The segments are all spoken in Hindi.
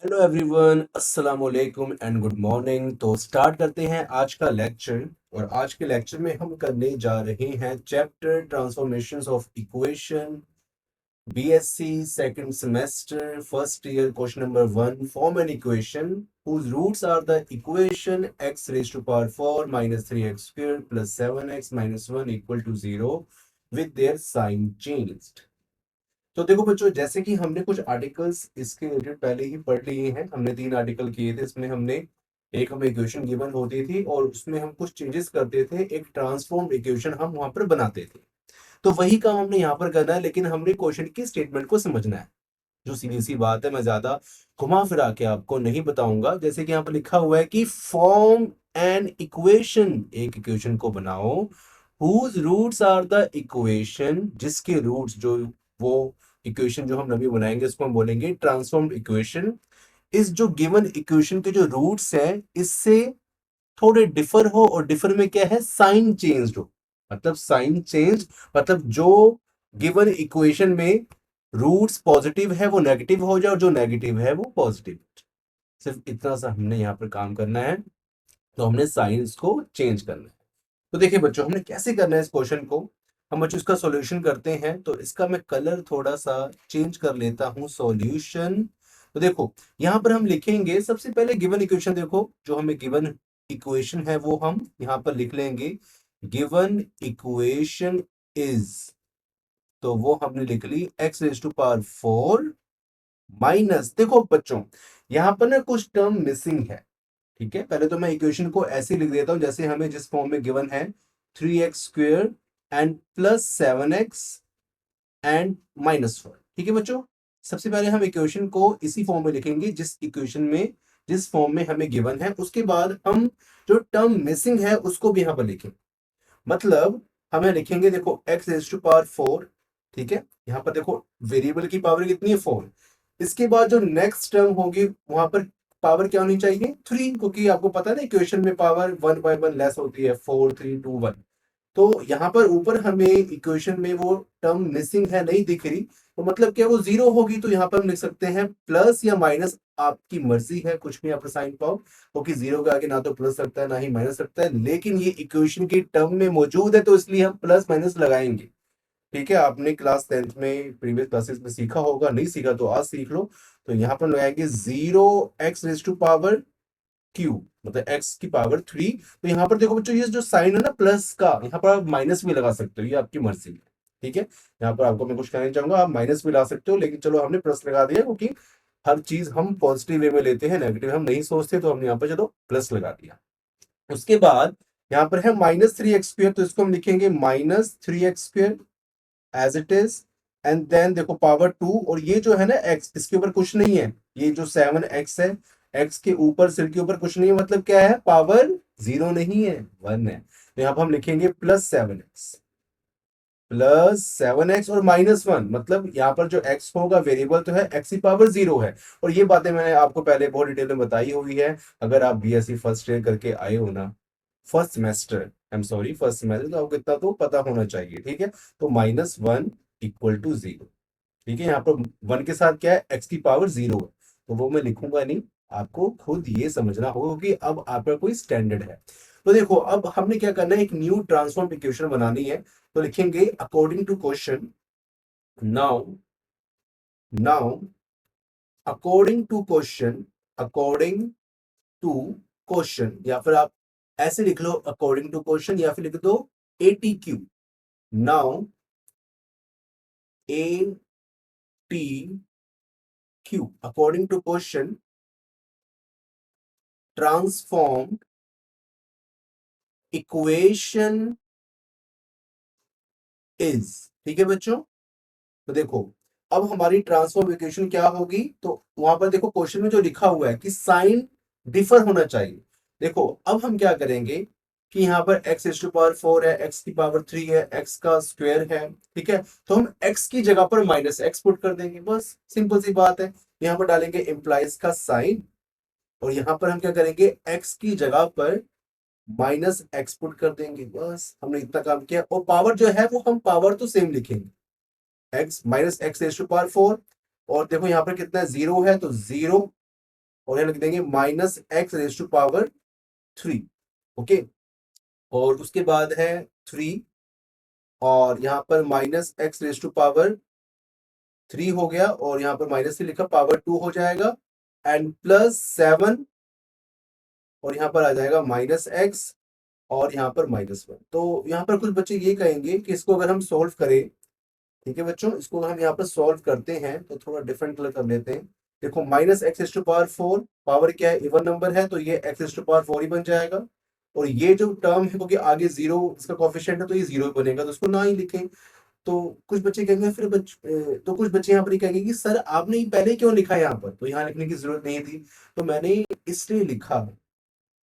हेलो एवरीवन, अस्सलाम वालेकुम एंड गुड मॉर्निंग। तो स्टार्ट करते हैं आज का लेक्चर। और आज के लेक्चर में हम करने जा रहे हैं chapter transformations of equation, BSc second semester first year. Question number 1, form an equation whose roots are the equation x raised to power 4 minus 3x squared plus 7x minus 1 equal to 0 with their sign changed। तो देखो बच्चों, जैसे कि हमने कुछ आर्टिकल्स इसके रिलेटेड पहले ही पढ़ लिए हैं। हमने 3 आर्टिकल किए थे। इसमें हमने एक हमें इक्वेशन गिवन होती थी और उसमें हम कुछ चेंजेस करते थे, एक ट्रांसफॉर्म इक्वेशन हम वहां पर बनाते थे। तो वही काम हमने यहाँ पर करना है, लेकिन हमने क्वेश्चन की स्टेटमेंट को समझना है। जो सीधी सी बात है, मैं ज्यादा घुमा फिरा के आपको नहीं बताऊंगा। जैसे कि यहाँ पर लिखा हुआ है कि फॉर्म एन इक्वेशन, एक इक्वेशन को बनाओ whose roots are the equation, जिसके रूट्स जो वो इक्वेशन जो हम नवी बनाएंगे उसको हम बोलेंगे ट्रांसफॉर्म्ड इक्वेशन। इस जो गिवन इक्वेशन के जो रूट्स हैं इससे थोड़े डिफर हो, और डिफर में क्या है, साइन चेंज हो। मतलब साइन चेंज मतलब जो गिवन इक्वेशन में रूट्स पॉजिटिव है वो नेगेटिव हो जाए, और जो नेगेटिव है वो पॉजिटिव। सिर्फ इतना सा हमने यहाँ पर काम करना है। तो हमने साइंस को चेंज करना है। तो देखिए बच्चों, हमने कैसे करना है इस क्वेश्चन को। हम बच्चों इसका सॉल्यूशन करते हैं। तो इसका मैं कलर थोड़ा सा चेंज कर लेता हूं, सॉल्यूशन। तो देखो, यहां पर हम लिखेंगे सबसे पहले गिवन इक्वेशन। देखो, जो हमें गिवन इक्वेशन है वो हम यहां पर लिख लेंगे। गिवन इक्वेशन इज, तो वो हमने लिख ली x raise to power 4 minus, देखो बच्चों यहां पर ना कुछ टर्म मिसिंग है। ठीक है, पहले तो मैं इक्वेशन को ऐसे लिख देता हूं जैसे हमें जिस फॉर्म में गिवन है, 3x² and plus 7x and -4। ठीक है बच्चों, सबसे पहले हम इक्वेशन को इसी फॉर्म में लिखेंगे जिस इक्वेशन में, जिस फॉर्म में हमें गिवन है। उसके बाद हम जो टर्म मिसिंग है उसको भी यहां पर लिखेंगे। मतलब हमें लिखेंगे, देखो x रेज टू पावर 4। ठीक है, यहां पर देखो वेरिएबल की पावर कितनी है, 4। इसके बाद जो नेक्स्ट टर्म होगी वहां पर पावर क्या होनी चाहिए, 3, क्योंकि आपको पता है ना इक्वेशन में पावर 1/1 लेस होती है, 4 3 2 1। तो यहाँ पर ऊपर हमें इक्वेशन में वो टर्म मिसिंग है, नहीं दिख रही। तो मतलब क्या, वो जीरो होगी। तो यहाँ पर हम लिख सकते हैं प्लस या माइनस, आपकी मर्जी है, कुछ भी आप साइन पाओ, क्योंकि जीरो के आगे ना तो प्लस लगता है ना ही माइनस लगता है। लेकिन ये इक्वेशन की टर्म में मौजूद है तो इसलिए हम प्लस माइनस लगाएंगे। ठीक है, आपने क्लास 10th में प्रीवियस क्लासेस में सीखा होगा, नहीं सीखा तो आज सीख लो। तो यहाँ पर लगाएंगे 0x⁻³ मतलब x की पावर 3। तो यहाँ पर देखो बच्चों, ये जो साइन है ना प्लस का, यहाँ पर आप माइनस भी लगा सकते हो, ये आपकी मर्जी है। ठीक है, यहाँ पर आपको मैं कुछ कहना चाहूंगा, आप माइनस भी ला सकते हो, लेकिन चलो हमने प्लस लगा दिया, क्योंकि हर चीज हम पॉजिटिव वे में लेते हैं, नेगेटिव हम नहीं सोचते। तो हमने यहाँ पर चलो प्लस लगा दिया। उसके बाद यहाँ पर है -3x², तो इसको हम लिखेंगे -3x² as it is. And then देखो पावर 2, और ये जो है ना x, इसके ऊपर कुछ नहीं है। ये जो 7x है, x के ऊपर, सिर के ऊपर कुछ नहीं है, मतलब क्या है, पावर 0 नहीं है, 1 है। तो यहाँ पर हम लिखेंगे +7x और -1, मतलब यहाँ पर जो x होगा वेरिएबल तो है, x की पावर 0 है। और ये बातें मैंने आपको पहले बहुत डिटेल में बताई हुई है। अगर आप बीएससी फर्स्ट ईयर करके आए हो ना, first semester, I am sorry first semester, तो आपको इतना तो पता होना चाहिए। ठीक है, तो -1 इक्वल टू 0। ठीक है, यहाँ पर 1 के साथ क्या है, x की पावर 0 है, तो वो मैं लिखूंगा नहीं, आपको खुद ये समझना होगा, क्योंकि अब आपका कोई स्टैंडर्ड है। तो देखो, अब हमने क्या करना है, एक न्यू ट्रांसफॉर्म इक्वेशन बनानी है। तो लिखेंगे according to question, now now according to question, according to question, या फिर आप ऐसे लिख लो अकॉर्डिंग टू क्वेश्चन, या फिर लिख दो ATQ। Now ATQ according to question, transform equation is. ठीक है बच्चों, तो देखो अब हमारी ट्रांसफॉर्म इक्वेशन क्या होगी। तो वहां पर देखो क्वेश्चन में जो लिखा हुआ है कि साइन डिफर होना चाहिए। देखो अब हम क्या करेंगे कि यहाँ पर x⁻⁴ है, x की पावर 3 है, x का स्क्वायर है। ठीक है, तो हम x की जगह पर -x पुट कर देंगे, बस सिंपल सी बात है। यहाँ पर डालेंगे इंप्लाइज का साइन, और यहाँ पर हम क्या करेंगे, x की जगह पर -x पुट कर देंगे, बस हमने इतना काम किया। और पावर जो है वो हम पावर तो सेम लिखेंगे, x -x⁻⁴। और देखो यहाँ पर कितना है, 0 है, तो 0 और यहाँ लिख देंगे minus x raise to power 3। Okay, और उसके बाद है 3, और यहाँ पर minus x raise to power 3 हो गया, और यहाँ पर माइनस से लिखा पावर 2 हो जाएगा, एंड प्लस 7, और यहाँ पर आ जाएगा माइनस एक्स, और यहाँ पर -1। तो यहाँ पर कुछ बच्चे ये कहेंगे कि इसको अगर हम सोल्व करें, ठीक है बच्चों, इसको अगर हम यहाँ पर सोल्व करते हैं तो थोड़ा डिफरेंट कलर कर लेते हैं। देखो minus x is to power 4, power क्या है, इवन नंबर है, तो ये एक्स इज टू पावर 4 ही बन जाएगा। और ये जो टर्म है क्योंकि आगे जीरो इसका कोफिशिएंट है तो ये जीरो ही बनेगा, तो इसको ना ही लिखें। तो कुछ बच्चे कहेंगे तो कुछ बच्चे यहाँ पर ये कहेंगे कि सर आपने ये पहले क्यों लिखा है यहाँ पर, तो यहाँ लिखने की जरूरत नहीं थी। तो मैंने इसलिए लिखा,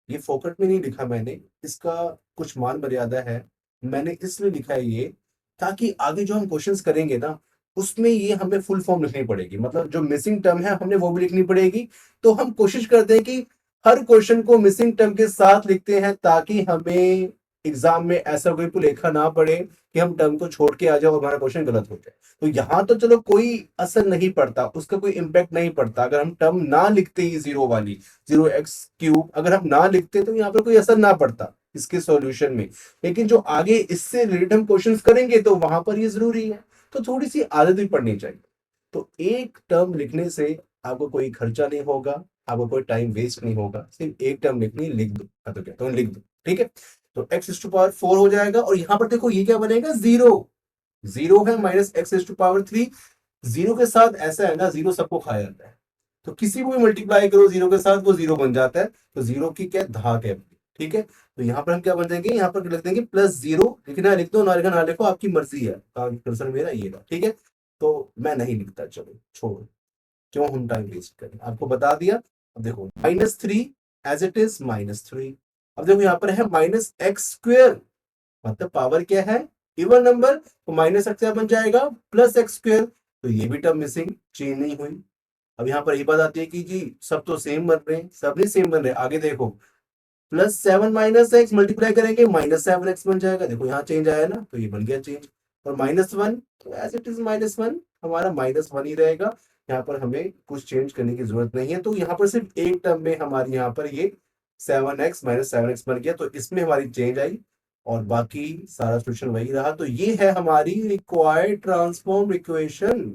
ये फोकट में नहीं लिखा मैंने, इसका कुछ मान मर्यादा है। मैंने इसलिए लिखा है ये, ताकि आगे जो हम क्वेश्चंस करेंगे ना, उसमें ये हमें फुल फॉर्म लिखनी पड़ेगी, मतलब जो मिसिंग टर्म है हमने वो भी लिखनी पड़ेगी। तो हम कोशिश करते हैं कि हर क्वेश्चन को मिसिंग टर्म के साथ लिखते हैं, ताकि हमें एग्जाम में ऐसा कोई लेखा ना पड़े कि हम टर्म को छोड़ के आ जाए और हमारा क्वेश्चन गलत हो जाए। तो यहाँ तो चलो कोई असर नहीं पड़ता, उसका कोई इम्पैक्ट नहीं पड़ता अगर हम टर्म ना लिखते ही जीरो वाली, 0x³ अगर हम ना लिखते तो यहाँ पर कोई असर ना पड़ता इसके सॉल्यूशन में। लेकिन जो आगे इससे रिलेटेड हम क्वेश्चंस करेंगे तो वहां पर ये जरूरी है, तो थोड़ी सी आदत भी पड़नी चाहिए। तो एक टर्म लिखने से आपको कोई खर्चा नहीं होगा, आपको कोई टाइम वेस्ट नहीं होगा, सिर्फ एक टर्म लिखनी, लिख दो, तो क्या तो लिख दो, ठीक है। तो एक्स इज टू पावर 4 हो जाएगा, और यहां पर देखो ये क्या बनेगा, जीरो। जीरो है minus x is to power 3। Zero के साथ ऐसा है ना, जीरो सबको खाया जाता है, तो किसी को भी मल्टीप्लाई करो जीरो के साथ वो जीरो बन जाता है। तो जीरो की क्या धाक है, ठीक है। तो यहाँ पर हम क्या बन जाएंगे, यहाँ पर लिख देंगे +0। लिखना लिख दो, ना लिखना ना लिखो, आपकी मर्जी है। कर्सर मेरा ये था, ठीक है। तो मैं नहीं लिखता, चलो छोड़ो, क्यों हम टाइम वेस्ट करें, आपको बता दिया। अब देखो -3 एज इट इज -3। अब देखो यहाँ पर है -x², मतलब पावर क्या है, इवन नंबर, तो माइनस एक्स बन जाएगा +x²। तो ये भी टर्म मिसिंग, चेंज नहीं हुई। अब यहाँ पर ये बात आती है कि जी सब तो सेम बन रहे हैं, सब नहीं सेम बन रहे। आगे देखो +7 माइनस एक्स मल्टीप्लाई करेंगे -7x बन जाएगा, देखो यहाँ चेंज आया ना, तो ये बन गया चेंज। और -1, तो एज इट इज -1 हमारा -1 ही रहेगा। यहाँ पर हमें कुछ चेंज करने की जरूरत नहीं है। तो यहाँ पर सिर्फ एक टर्म में हमारी यहाँ पर ये 7x -7x बन गया, तो इसमें हमारी चेंज आई, और बाकी सारा सोल्यूशन वही रहा। तो ये है हमारी रिक्वायर्ड ट्रांसफॉर्म इक्वेशन,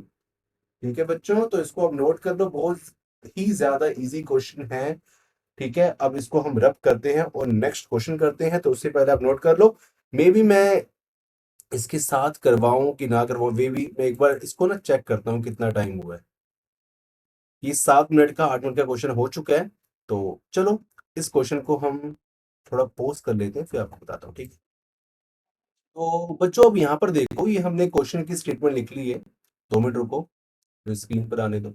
ठीक है बच्चों। तो इसको अब नोट कर लो, बहुत ही ज्यादा इजी क्वेश्चन है, ठीक है। अब इसको हम रब करते हैं और नेक्स्ट क्वेश्चन करते हैं, तो उससे पहले आप नोट कर लो। मे बी मैं इसके साथ करवाऊं कि ना करवाऊं, वे भी मैं एक बार इसको ना चेक करता हूँ कितना टाइम हुआ है। ये 7 मिनट का 8 मिनट का क्वेश्चन हो चुका है। तो चलो इस क्वेश्चन को हम थोड़ा पोस्ट कर लेते हैं, फिर आपको बताता हूँ, ठीक है। तो बच्चों अब यहाँ पर देखो, ये हमने क्वेश्चन की स्टेटमेंट लिख ली है। 2 मिनट रुको, स्क्रीन पर आने दो।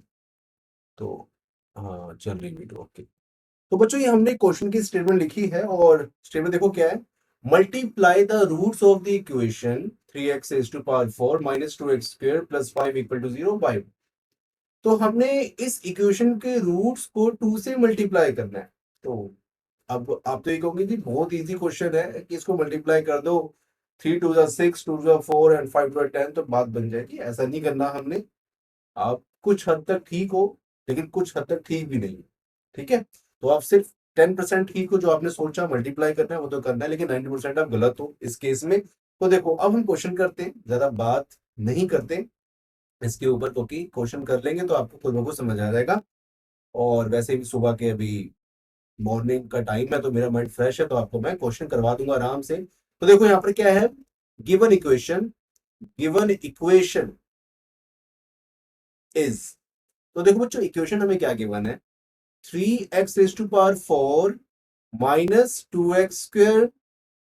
तो हाँ चल रही वीडियो, ओके। तो बच्चों ये हमने क्वेश्चन की स्टेटमेंट लिखी है, और स्टेटमेंट देखो क्या है, multiply the roots of the equation 3x raise to power 4 -2x² + 5 = 0 by. तो हमने इस इक्वेशन के रूट्स को 2 से मल्टीप्लाई करना है। तो अब आप तो ये कहोगे कि बहुत इजी क्वेश्चन है कि इसको मल्टीप्लाई कर दो, 3 2 6, 2 4 एंड 5 10, तो बात बन जाएगी। ऐसा नहीं करना हमने। आप कुछ हद तक ठीक हो, लेकिन कुछ हद तक ठीक भी नहीं हो, ठीक है। तो आप सिर्फ 10% ठीक हो, जो आपने सोचा मल्टीप्लाई करना है वो तो करना है, लेकिन 90% आप गलत हो इस केस में। तो देखो अब हम क्वेश्चन करते हैं, ज्यादा बात नहीं करते इसके ऊपर, क्योंकि क्वेश्चन कर लेंगे तो आपको खुद ब खुद समझ आ जाएगा। और वैसे भी सुबह के अभी मॉर्निंग का टाइम है, तो मेरा माइंड फ्रेश है, तो आपको मैं क्वेश्चन करवा दूंगा आराम से। तो देखो यहाँ पर क्या है, given equation, given equation is, तो देखो बच्चों इक्वेशन हमें क्या गिवन है, 3x raise to power 4 -2x²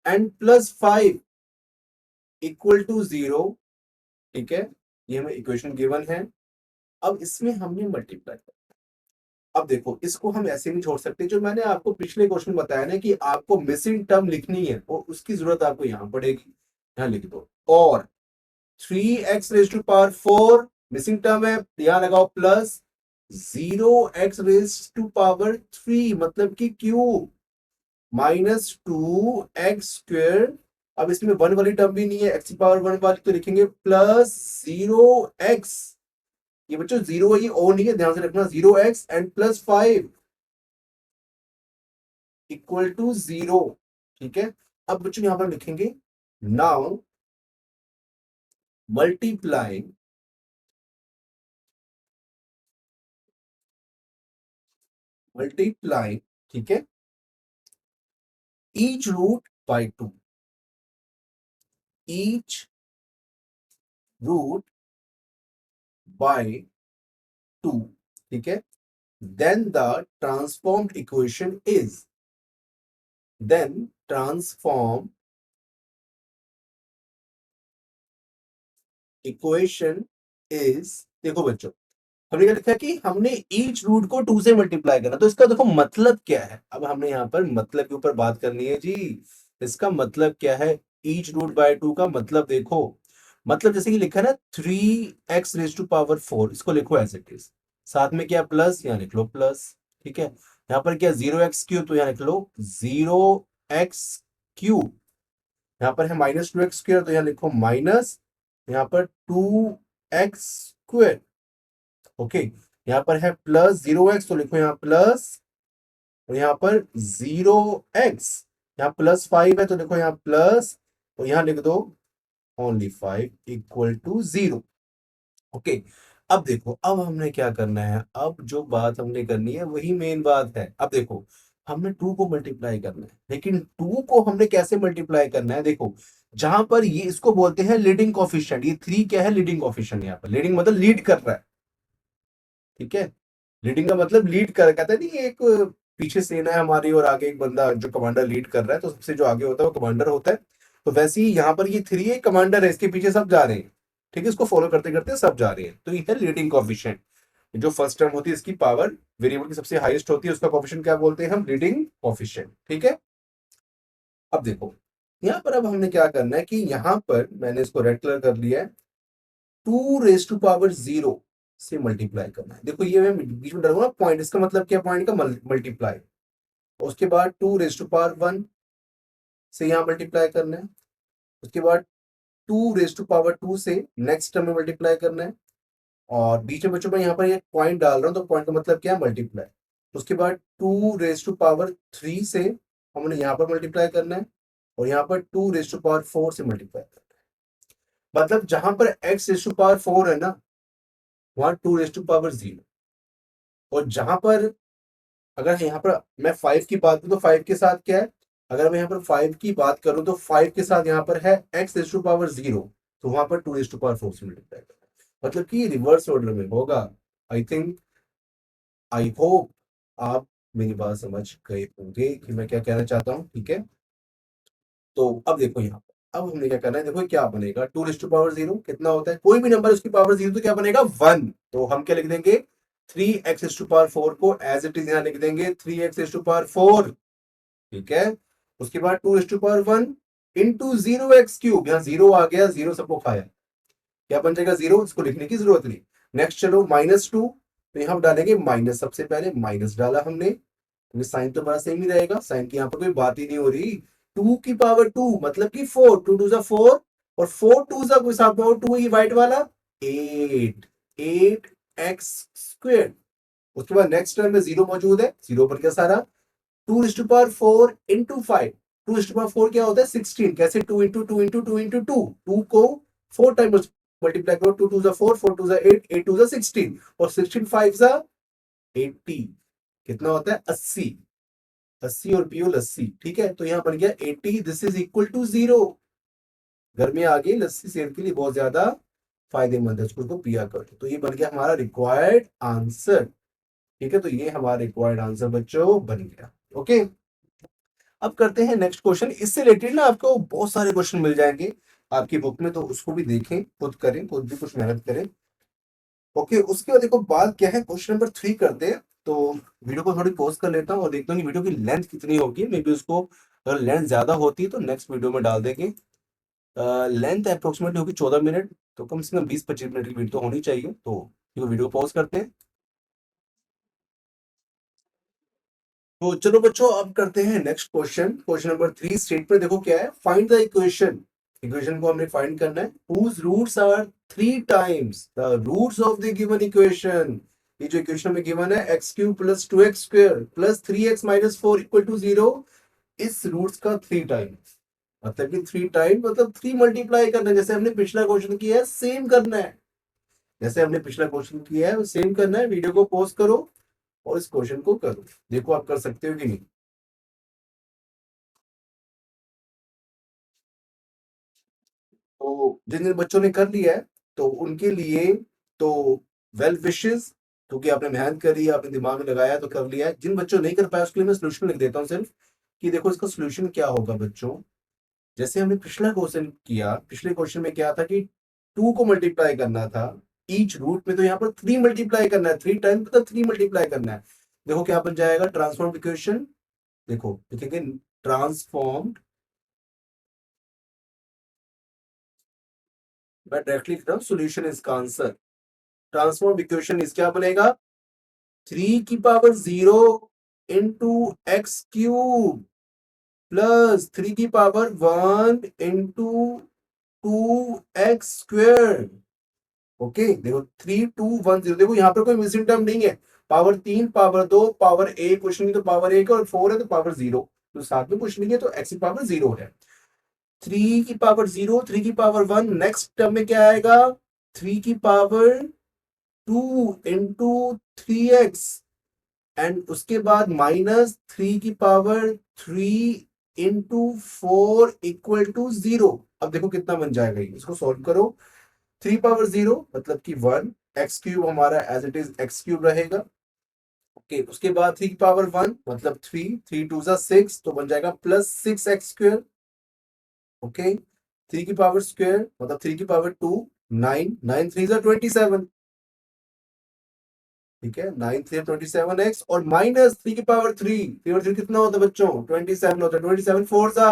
and +5 = 0, ठीक है। ये हमें इक्वेशन गिवन है। अब इसमें हमने मल्टीप्लाई, अब देखो इसको हम ऐसे नहीं छोड़ सकते, जो मैंने आपको पिछले क्वेश्चन बताया ना कि आपको मिसिंग टर्म लिखनी है, और उसकी जरूरत आपको यहां पड़ेगी, यहां लिख दो। और 3x raise to power 4 missing term है, यहां लगाओ plus 0x rays to power 3 मतलब कि क्यूब -2x²। अब इसमें 1 वाली टर्म भी नहीं है, x की पावर 1 वाली, तो लिखेंगे +0x। ये बच्चों जीरो है, ये ओ नहीं है, ध्यान से रखना, 0x एंड +5 इक्वल टू 0। ठीक है, अब बच्चों यहां पर लिखेंगे नाउ मल्टीप्लाई मल्टीप्लाई, ठीक है, each root by 2, each root by 2, ठीक है, then the transformed equation is, then transform equation is, देखो बच्चों हमने क्या लिखा है कि हमने ईच रूट को 2 से मल्टीप्लाई करना, तो इसका देखो मतलब क्या है, अब हमने यहाँ पर मतलब के ऊपर बात करनी है जी। इसका मतलब क्या है, ईच रूट बाय 2 का मतलब देखो, मतलब जैसे कि लिखा है ना 3x रेज टू पावर 4, इसको लिखो एज इट इज, साथ में क्या प्लस, यहाँ लिख लो प्लस, ठीक है, यहाँ पर क्या 0x क्यूब, तो यहाँ लिख लो 0x क्यूब, यहाँ पर है -2x स्क्वायर, तो यहाँ लिखो माइनस, यहाँ पर 2x स्क्वायर, ओके, यहाँ पर है प्लस 0x, तो लिखो यहाँ प्लस, और यहाँ पर 0x, यहाँ +5 है तो देखो यहाँ प्लस, और यहाँ लिख दो ओनली 5 इक्वल टू 0। ओके, अब देखो अब हमने क्या करना है, अब जो बात हमने करनी है वही मेन बात है। अब देखो हमने 2 को मल्टीप्लाई करना है, लेकिन 2 को हमने कैसे मल्टीप्लाई करना है, देखो जहां पर ये इसको बोलते हैं लीडिंग कोफिशिएंट, ये 3 क्या है, लीडिंग कोफिशिएंट, यहाँ पर लीडिंग मतलब लीड कर रहा है, ठीक है, लीडिंग का मतलब लीड कर, कहता है नहीं एक पीछे सेना है हमारी और आगे एक बंदा जो कमांडर लीड कर रहा है, तो सबसे जो आगे होता है वो कमांडर होता है, तो वैसे ही यहाँ पर ये 3 कमांडर है, इसके पीछे सब जा रहे हैं, ठीक है, इसको फॉलो करते करते सब जा रहे हैं, तो ये है लीडिंग कोफिशिएंट। जो फर्स्ट टर्म होती है इसकी पावर वेरिएबल की सबसे हाईएस्ट होती है, उसका कोफिशिएंट क्या बोलते हैं हम, लीडिंग कोफिशिएंट, ठीक है। अब देखो यहाँ पर अब हमने क्या करना है कि यहाँ पर मैंने इसको रेड कलर कर लिया है, 2 रेज टू पावर 0 से मल्टीप्लाई करना है, देखो ये मैं बीच में डालूंगा पॉइंट, इसका मतलब क्या, पॉइंट का मल्टीप्लाई, उसके बाद 2 रेज टू पावर 1 से यहाँ मल्टीप्लाई करना है, उसके बाद 2 रेज टू पावर 2 से नेक्स्ट टर्म में मल्टीप्लाई करना है, और बीच में बच्चों मैं यहाँ पर एक पॉइंट डाल रहा हूँ, तो पॉइंट का मतलब क्या है, मल्टीप्लाई, उसके बाद 2 रेज टू पावर 3 से हमने यहाँ पर मल्टीप्लाई करना है, और यहाँ पर 2 रेज टू पावर 4 से मल्टीप्लाई करना है, मतलब जहां पर x रेज टू पावर 4 है ना, वहां 2 रेज टू पावर 0, और जहां पर अगर यहाँ पर मैं 5 की बात करूं तो 5 के साथ क्या है, अगर मैं यहाँ पर 5 की बात करूं तो 5 के साथ यहाँ पर है x रेज टू पावर 0, तो वहां पर 2 रेज टू पावर 4 से मल्टीप्लाई करना है, मतलब कि रिवर्स ऑर्डर में होगा। आई थिंक, आई होप आप मेरी बात समझ गए होंगे कि मैं क्या कहना चाहता हूँ, ठीक है। तो अब देखो यहाँ पर अब हमने क्या करना है, देखो क्या बनेगा, 2 रेज टू पावर 0 कितना होता है, कोई भी नंबर उसकी पावर 0 तो क्या बनेगा 1, तो हम क्या लिख देंगे 3x रेज टू पावर 4 को एज इट इज यहाँ लिख देंगे 3x रेज टू पावर 4, ठीक है, उसके बाद 2 raise to power 1 into 0x cube, यहाँ 0 आ गया, 0 सबको खाया, क्या बन जाएगा 0, इसको लिखने की जरूरत नहीं। नेक्स्ट चलो -2, तो यहाँ डालेंगे माइनस, सबसे पहले माइनस डाला हमने, साइन तो बड़ा सेम ही रहेगा, साइन की यहाँ पर कोई बात ही नहीं हो रही, 2 की पावर 2 मतलब कि 4, 2 2 4, और 4 2 कोई साथ में 2 ये वाइट वाला 8, 8x स्क्वायर, उसके बाद नेक्स्ट टर्म में 0 मौजूद है, 0 पर क्या सारा 2 raise to power 4 into 5, 2 raise to power 4 क्या होता है 16, कैसे 2 इंटू 2 इंटू 2 इंटू 2, 2 को 4 टाइम्स मल्टीप्लाई करो, 2 2 4, 4 2 8, 8 2 16, और 16 5 80, कितना होता है 80, 80 और प्योर लस्सी, ठीक है, तो यहाँ बन गया 80, दिस इज इक्वल टू 0, गर्मी आ गई, लस्सी सेहत के लिए बहुत ज्यादा फायदेमंद है, उसको पिया करो, तो ये बन गया हमारा रिक्वायर्ड आंसर, ठीक है, तो ये हमारा रिक्वायर्ड आंसर बच्चों बन गया। ओके, अब करते हैं नेक्स्ट क्वेश्चन, इससे रिलेटेड ना आपको बहुत सारे क्वेश्चन मिल जाएंगे आपकी बुक में, तो उसको भी देखें, खुद करें, खुद भी कुछ मेहनत करें। ओके, उसके बाद देखो बात क्या है, क्वेश्चन नंबर 3 करते हैं, तो वीडियो को थोड़ी पॉज कर लेता हूँ और देखता हूँ कि वीडियो की लेंथ कितनी होगी, मे बी उसको अगर लेंथ ज्यादा होती है तो नेक्स्ट वीडियो में डाल देंगे। लेंथ अप्रोक्सीमेटली होगी 14 मिनट, तो कम से कम 20-25 मिनट की वीडियो तो होनी चाहिए, तो वीडियो पॉज करते हैं। तो चलो बच्चों अब करते हैं next question, question number 3 statement देखो क्या है, फाइंड द इक्वेशन, इक्वेशन को हमने फाइंड करना है, whose roots are 3 times the roots of the given equation, ये जो इक्वेशन में गिवन है x cube plus 2x square plus 3x minus 4 equal to 0, इस रूट्स का 3 टाइम, मतलब कि 3 टाइम मतलब 3 मल्टीप्लाई करना है, जैसे हमने पिछला क्वेश्चन किया है सेम करना है। जैसे हमने पिछला क्वेश्चन किया है सेम करना है। वीडियो को पॉज करो और इस क्वेश्चन को करो, देखो आप कर सकते हो कि नहीं। तो जिन जिन बच्चों ने कर लिया है तो उनके लिए तो वेल विशेस, क्योंकि आपने मेहनत करी, आपने दिमाग में लगाया तो कर लिया है। जिन बच्चों नहीं कर पाया उसके लिए मैं सोल्यूशन लिख देता हूँ सिर्फ, कि देखो इसका सोल्यूशन क्या होगा बच्चों। जैसे हमने पिछला क्वेश्चन किया, पिछले क्वेश्चन में क्या था कि 2 को मल्टीप्लाई करना था ईच रूट में, तो यहाँ पर 3 मल्टीप्लाई करना है, 3 टाइम मतलब 3 मल्टीप्लाई करना है। देखो क्या बन जाएगा ट्रांसफॉर्म इक्वेशन, देखो लिखेंगे ट्रांसफॉर्म, मैं डायरेक्टली लिख रहा हूँ सोल्यूशन इसका आंसर। ट्रांसफॉर्म इक्वेशन इस क्या बनेगा 3 की power 0 into x cube plus 3 की power 1 into 2x square. Okay देखो 3 2 1 0, देखो यहाँ पर कोई मिसिंग टर्म नहीं है। पावर 3 पावर 2 पावर 1 कुछ नहीं, तो पावर 1 और 4 है तो पावर 0, तो साथ में कुछ नहीं है तो x की पावर 0 है। 3 की पावर 0 3 की पावर 1, नेक्स्ट टर्म में क्या आएगा 3 की पावर 2 इंटू 3x एंड उसके बाद -3 की पावर 3 इंटू 4 इक्वल टू 0। अब देखो कितना बन जाएगा, इसको सॉल्व करो। 3 पावर 0 मतलब कि 1, एक्स क्यूब हमारा as it is x cube रहेगा। ओके उसके बाद 3 की पावर 1 मतलब 3, 3 2 6 तो बन जाएगा +6x स्क्वायर। ओके 3 की पावर स्क्वायर मतलब 3 की पावर 2 9, 9 3 27, ठीक है 9 3 27x और -3 की पावर 3, 3 कितना होता है बच्चों 27 होता है, 27 4 सा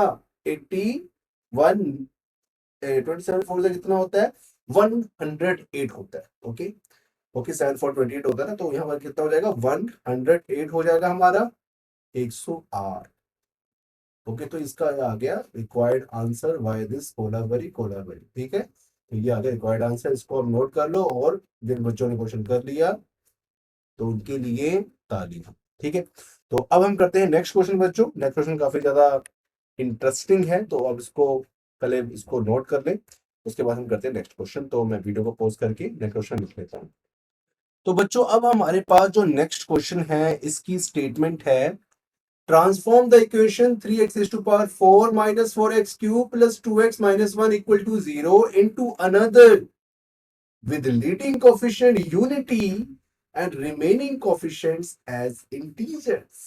81, 27 4 सा कितना होता है 108 होता है। ओके ओके 7 4 28 होता है ना, तो यहाँ पर कितना हो जाएगा 108 हो जाएगा हमारा 108। ओके तो इसका आ गया required answer why this Kolabari Kolabari, ठीक है तो ये आ गया रिक्वायर्ड आंसर, इसको आप नोट कर लो। और जिन बच्चों ने क्वेश्चन कर लिया तो उनके लिए तालीम, ठीक है। तो अब हम करते हैं नेक्स्ट क्वेश्चन बच्चों। नेक्स्ट क्वेश्चन काफी ज्यादा इंटरेस्टिंग है, तो अब इसको पहले इसको नोट कर लें, उसके बाद हम करते हैं नेक्स्ट क्वेश्चन। तो मैं वीडियो को पॉज करके नेक्स्ट क्वेश्चन लिख लेता हूँ। तो बच्चों अब हमारे पास जो नेक्स्ट क्वेश्चन है इसकी स्टेटमेंट है transform the equation 3x⁴ minus 4x³ plus 2x minus 1 equal to 0 into another with leading coefficient unity and remaining coefficients as integers।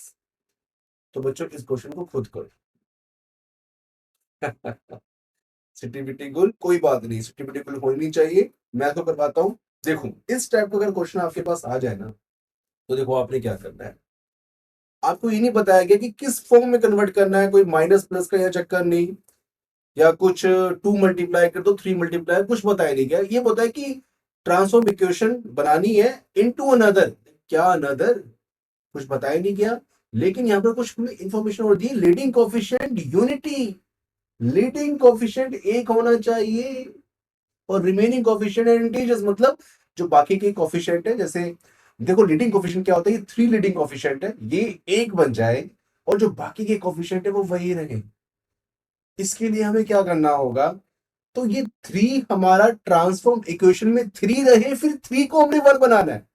तो बच्चों इस क्वेश्चन को खुद करो। सिटी बिटी गुल कोई बात नहीं, सिटी बिटी गुल होनी नहीं चाहिए, मैं तो करवाता हूं। देखो इस टाइप का अगर क्वेश्चन आपके पास आ जाए ना, तो देखो आपने क्या करना है, आपको ये नहीं बताया गया कि किस फॉर्म में कन्वर्ट करना है, कोई माइनस प्लस का या चक्कर नहीं, या कुछ 2 मल्टीप्लाई कर दो 3 मल्टीप्लाई, कुछ बताया नहीं गया। ये बताया कि ट्रांसफॉर्म इक्वेशन बनानी है इनटू अनदर, क्या अनदर कुछ बताया नहीं गया। लेकिन यहाँ पर कुछ इंफॉर्मेशन और दी, leading coefficient unity, leading coefficient एक होना चाहिए और रिमेनिंग कोफिशिएंट इंटीजर्स, मतलब जो बाकी के कोफिशिएंट है, जैसे देखो लीडिंग कोफिशिएंट क्या होता है, ये 3 लीडिंग कोफिशिएंट है, ये एक बन जाए और जो बाकी के कोफिशिएंट है वो वही रहे। इसके लिए हमें क्या करना होगा, तो ये 3 हमारा ट्रांसफॉर्म इक्वेशन में 3 रहे, फिर 3 को हमने 1 बनाना है।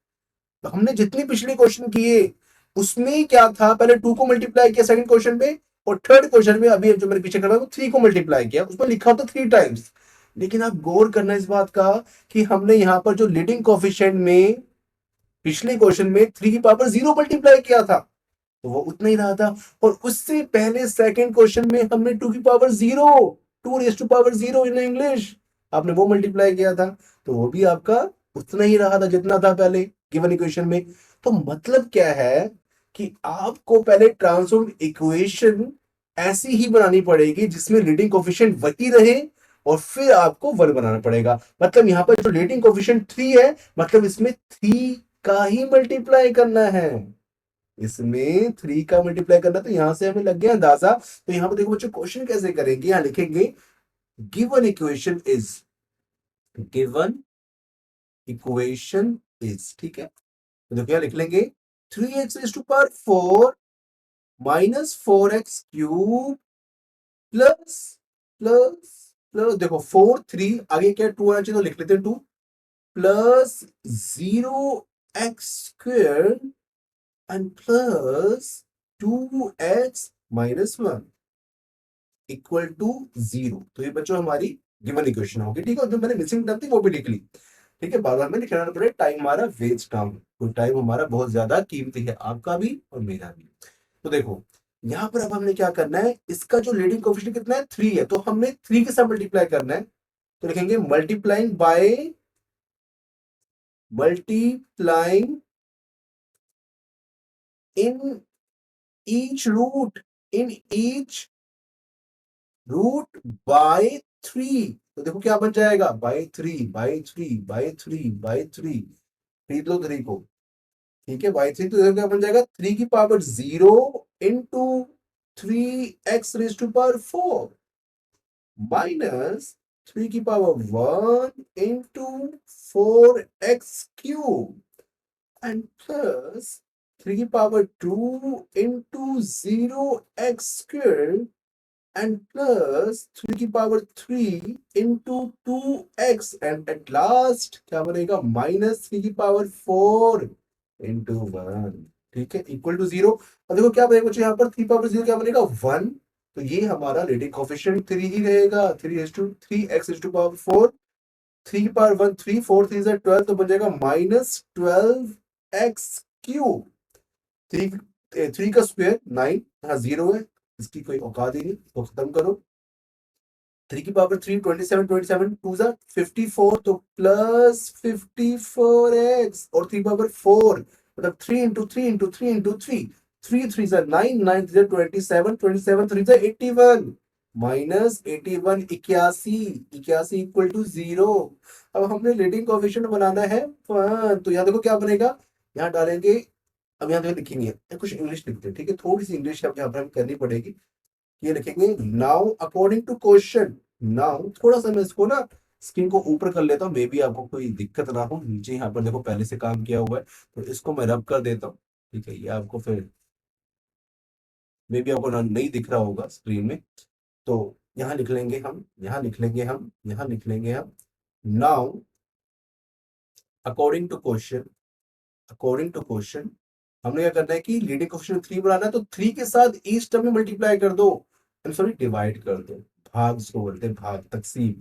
तो हमने जितने पिछले क्वेश्चन किए उसमें क्या था, पहले 2 को मल्टीप्लाई किया सेकंड क्वेश्चन में, और थर्ड क्वेश्चन में अभी जो मैंने पीछे कर रहा हूं 3 को मल्टीप्लाई किया, उसमें लिखा होता 3 टाइम्स। लेकिन आप गौर करना इस बात का कि हमने यहां पर जो लीडिंग कोफिशिएंट में पिछले क्वेश्चन में 3 की पावर 0 मल्टीप्लाई किया था, तो वो उतना ही रहा था। और उससे पहले सेकंड क्वेश्चन में हमने 2 की power 0, 2 raise to power 0 in English, आपने वो मल्टीप्लाई किया था, तो वो भी आपका उतना ही रहा था जितना था पहले गिवन इक्वेशन में। तो मतलब क्या है कि आपको पहले ट्रांसफॉर्म इक्वेशन ऐसी ही बनानी पड़ेगी जिसमें लीडिंग कोफिशिएंट वही रहे, और फिर आपको 1 बनाना पड़ेगा। मतलब यहां पर जो लीडिंग कोफिशिएंट 3 है, मतलब इसमें 3 का ही मल्टीप्लाई करना है, इसमें 3 का मल्टीप्लाई करना, तो यहां से हमें लग गया अंदाजा। तो यहां पर देखो बच्चों क्वेश्चन कैसे करेंगे, यहां लिखेंगे given equation is, given equation is, ठीक है। तो देखो क्या लिख लेंगे, 3x⁴ minus 4x³ plus plus plus, देखो 4 3 आगे क्या 2 आना चाहिए तो लिख लेते हैं 2 plus 0x² and plus 2x-1 equal to 0। तो ये बच्चों हमारी गिवन इक्वेशन होगी। ठीक है, जो मैंने मिसिंग टर्म थी वो भी लिख ली। ठीक है, बार बार में लिखना पड़े, टाइम हमारा वेस्ट ना हो, तो टाइम हमारा बहुत ज्यादा कीमती है, आपका भी और मेरा भी। तो देखो यहाँ पर अब हमने क्या करना है, इसका जो लीडिंग कोएफिशिएंट कितना है 3 है, तो हमने 3 के साथ मल्टीप्लाई करना है। तो लिखेंगे multiplying in each root in each root by 3। तो देखो क्या बन जाएगा, बाय 3 खरीद लो 3 को। ठीक है, बाई 3, तो देखो क्या बन जाएगा, 3⁻0 into 3x⁴ minus 3⁻1 into 4x³ and plus 3⁻2 into 0x² and plus 3⁻3 into 2x and at last क्या बनेगा, माइनस 3⁻4 into 1। ठीक है, इक्वल टू 0। और देखो क्या बनेगा बच्चों, यहाँ पर 3⁻0 क्या बनेगा 1। तो ये हमारा लीडिंग कोएफिशिएंट 3 ही रहेगा, 3x⁴ 3⁻1 3 4 3 12, तो बन जाएगा माइनस 12x³। 3 का स्क्वायर 9, यहाँ 0 है, इसकी कोई औकात ही नहीं, तो खत्म करो। 3⁻3 27 27 2 54, तो प्लस 54x और 3⁻4 मतलब 3 into 3 into 3 into 3, 3 3 9 9 3 27 27 3 81 minus 81 81 81 equal to 0। अब हमने लीडिंग कोएफिशिएंट बनाना है 1, तो यहाँ देखो क्या बनेगा, यहाँ डालेंगे, अब यहाँ देखो लिखेंगे कुछ इंग्लिश लिखते हैं। ठीक है, थोड़ी सी इंग्लिश अब यहाँ पर हमें करनी पड़ेगी। ये लिखेंगे now according to question. Now थोड़ा सा मैं इसको ना स्क्रीन को ऊपर कर लेता हूँ, मे बी आपको कोई दिक्कत ना हो। नीचे यहाँ पर देखो पहले से काम किया हुआ है, तो इसको मैं रब कर देता हूँ। ठीक है, ये आपको फिर मे बी आपको नहीं दिख रहा होगा स्क्रीन में। तो यहाँ लिख लेंगे हम, यहाँ लिख लेंगे हम, यहाँ लिख लेंगे हम, now according to question, according to question हमने क्या करना है कि लीडिंग कोएफिशिएंट 3 बनाना है, तो 3 के साथ ईच टर्म में मल्टीप्लाई कर दो, आई एम सॉरी डिवाइड कर दो, भाग इसको बोलते हैं, भाग तकसीम।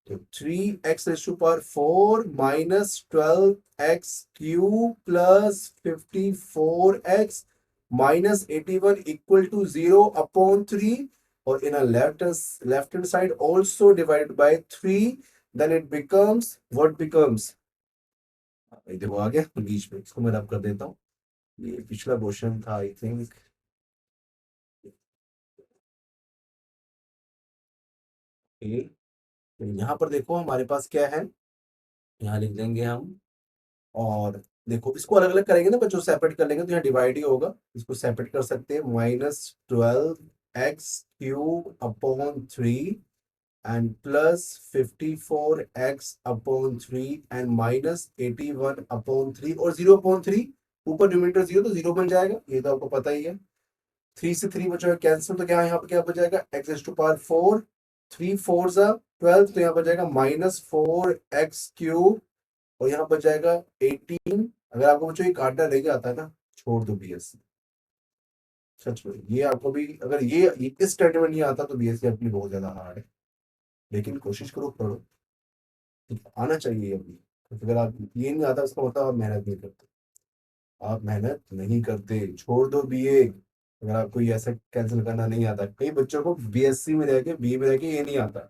तो 3x⁴ minus 12x³ plus 54x minus 81 equal to 0 upon 3, और in left hand side also divided by 3, then it becomes what becomes, देखो आ गया बीच में, इसको मैं रब कर देता हूँ। ये पिछला क्वेश्चन था आई थिंक। तो यहाँ पर देखो हमारे पास क्या है, यहाँ लिख देंगे हम, और देखो इसको अलग अलग करेंगे ना बच्चों, सेपरेट कर लेंगे तो यहाँ डिवाइड ही होगा, इसको सेपरेट कर सकते हैं, -12x³ upon 3 and plus 54x/3 and minus 81/3 और 0/3, ऊपर न्यूमरेटर 0 तो 0 बन जाएगा, ये तो आपको पता ही है। 3 से 3 बचा कैंसिल, तो क्या यहाँ पर क्या बच जाएगा, x⁴ 3 4 12, तो यहाँ पर जाएगा -4x³, और यहाँ पर जाएगा 18। अगर आपको बच्चों ये काटना नहीं आता है ना, छोड़ दो बीएससी, सच में ये आपको भी अगर ये इस स्टैंडर्ड में नहीं आता तो बीएससी अपनी बहुत ज्यादा हार्ड है, लेकिन कोशिश करो पढ़ो, आना चाहिए अभी, क्योंकि अगर आप ये नहीं आता उसका मतलब आप मेहनत नहीं करते, आप मेहनत नहीं करते, छोड़ दो बीए। अगर आपको ये ऐसा कैंसिल करना नहीं आता, कई बच्चों को बीएससी में रह के बी में रह के ये नहीं आता,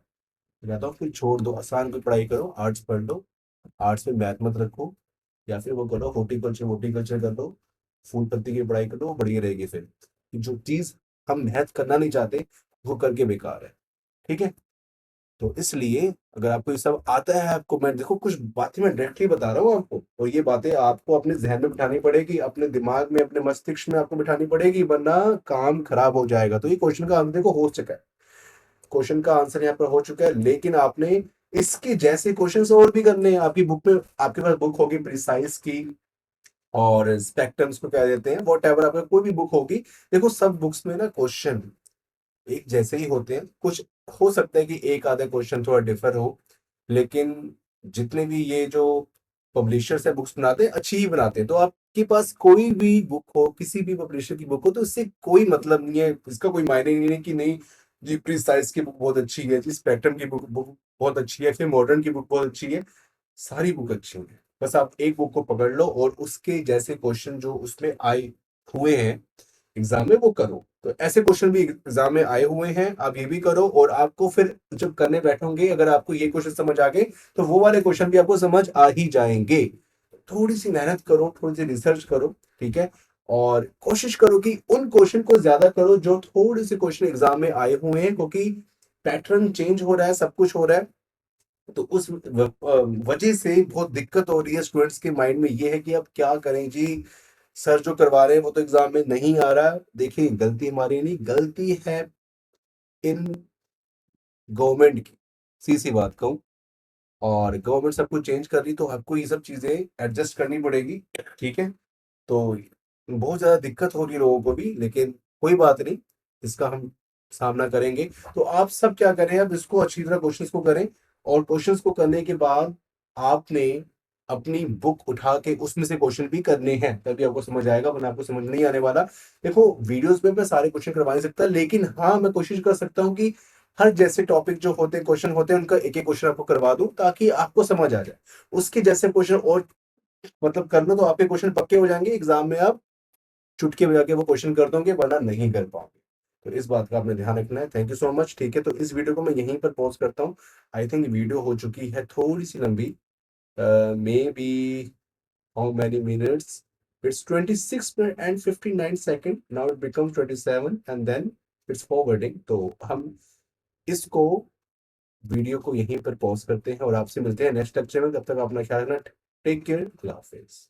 मैं कहता हूँ फिर छोड़ दो, आसान कोई पढ़ाई करो, आर्ट्स पढ़ लो, आर्ट्स में मैथ मत रखो, या फिर वो करो हॉर्टिकल्चर वोटिकल्चर कर लो, फूल पत्ती की पढ़ाई कर लो, वो बढ़िया रहेगी। फिर जो चीज हम मेहनत करना नहीं चाहते वो करके बेकार है। ठीक है, तो इसलिए अगर आपको ये सब आता है, आपको मैं देखो कुछ बातें मैं डायरेक्टली बता रहा हूँ आपको, और ये बातें आपको अपने जहन में बिठानी पड़ेगी, अपने दिमाग में अपने मस्तिष्क में आपको बिठानी पड़ेगी, वरना काम खराब हो जाएगा। तो ये क्वेश्चन का आंसर देखो हो चुका है, क्वेश्चन का आंसर यहाँ पर हो चुका है, लेकिन आपने इसके जैसे क्वेश्चंस और भी करने हैं। आपकी बुक में, आपके पास बुक होगी प्रिसाइज की, और स्पेक्ट्रम्स को क्या देते हैं, वॉट एवर आपका कोई भी बुक होगी। देखो सब बुक्स में ना क्वेश्चन एक जैसे ही होते हैं, कुछ हो सकता है कि एक आधा क्वेश्चन थोड़ा डिफर हो, लेकिन जितने भी ये जो पब्लिशर्स है बुक्स बनाते हैं अच्छी ही बनाते हैं। तो आपके पास कोई भी बुक हो, किसी भी पब्लिशर की बुक हो, तो इससे कोई मतलब नहीं है, इसका कोई मायने नहीं है कि नहीं जी प्रीसाइज की बुक बहुत अच्छी है, जी स्पेक्ट्रम की बुक बुक बहुत अच्छी है, फिर मॉडर्न की बुक बहुत अच्छी है। सारी बुक अच्छी है, बस आप एक बुक को पकड़ लो और उसके जैसे क्वेश्चन जो उसमें आए हुए हैं एग्जाम में वो करो। तो ऐसे क्वेश्चन भी एग्जाम में आए हुए हैं, आप ये भी करो। और आपको फिर जब करने बैठोगे, अगर आपको ये क्वेश्चन समझ आ गए तो वो वाले क्वेश्चन भी आपको समझ आ ही जाएंगे। थोड़ी सी मेहनत करो, थोड़ी सी रिसर्च करो, ठीक है। और कोशिश करो कि उन क्वेश्चन को ज्यादा करो जो थोड़े से क्वेश्चन एग्जाम में आए हुए हैं, क्योंकि पैटर्न चेंज हो रहा है, सब कुछ हो रहा है। तो उस वजह से बहुत दिक्कत हो रही है स्टूडेंट्स के माइंड में, ये है कि अब क्या करें जी, सर जो करवा रहे हैं वो तो एग्जाम में नहीं आ रहा। देखिए गलती हमारी नहीं, गलती है इन गवर्नमेंट की, सी सी बात कहूँ। और गवर्नमेंट सब कुछ चेंज कर रही, तो आपको ये सब चीजें एडजस्ट करनी पड़ेगी, ठीक है। तो बहुत ज्यादा दिक्कत हो रही है लोगों को भी, लेकिन कोई बात नहीं, इसका हम सामना करेंगे। तो आप सब क्या करें, अब इसको अच्छी तरह क्वेश्चंस को करें। और क्वेश्चंस को करने के बाद आपने अपनी बुक उठा के उसमें से क्वेश्चन भी करने हैं, तभी आपको समझ आएगा, वरना आपको समझ नहीं आने वाला। देखो वीडियोस में मैं सारे क्वेश्चन करवा नहीं सकता, लेकिन हाँ मैं कोशिश कर सकता हूँ कि हर जैसे टॉपिक जो होते हैं, क्वेश्चन होते हैं, उनका एक एक क्वेश्चन आपको करवा दूं, ताकि आपको समझ आ जाए। उसके जैसे क्वेश्चन और मतलब कर लो तो आपके क्वेश्चन पक्के हो जाएंगे, एग्जाम में आप चुटकी बजा के वो क्वेश्चन कर दोगे, वरना नहीं कर पाओगे। तो इस बात का आपने ध्यान रखना है। थैंक यू सो मच, ठीक है। तो इस वीडियो को मैं यहीं पर पॉज करता हूँ। आई थिंक वीडियो हो चुकी है थोड़ी सी लंबी, may be how many minutes, it's 26 minute and 59 second, now it becomes 27 and then it's forwarding. तो हम इसको वीडियो को यहीं पर पॉज करते हैं और आपसे मिलते हैं नेक्स्ट लेक्चर में। तब तक अपना ख्याल रखना, टेक केयर, अल्लाह हाफिज।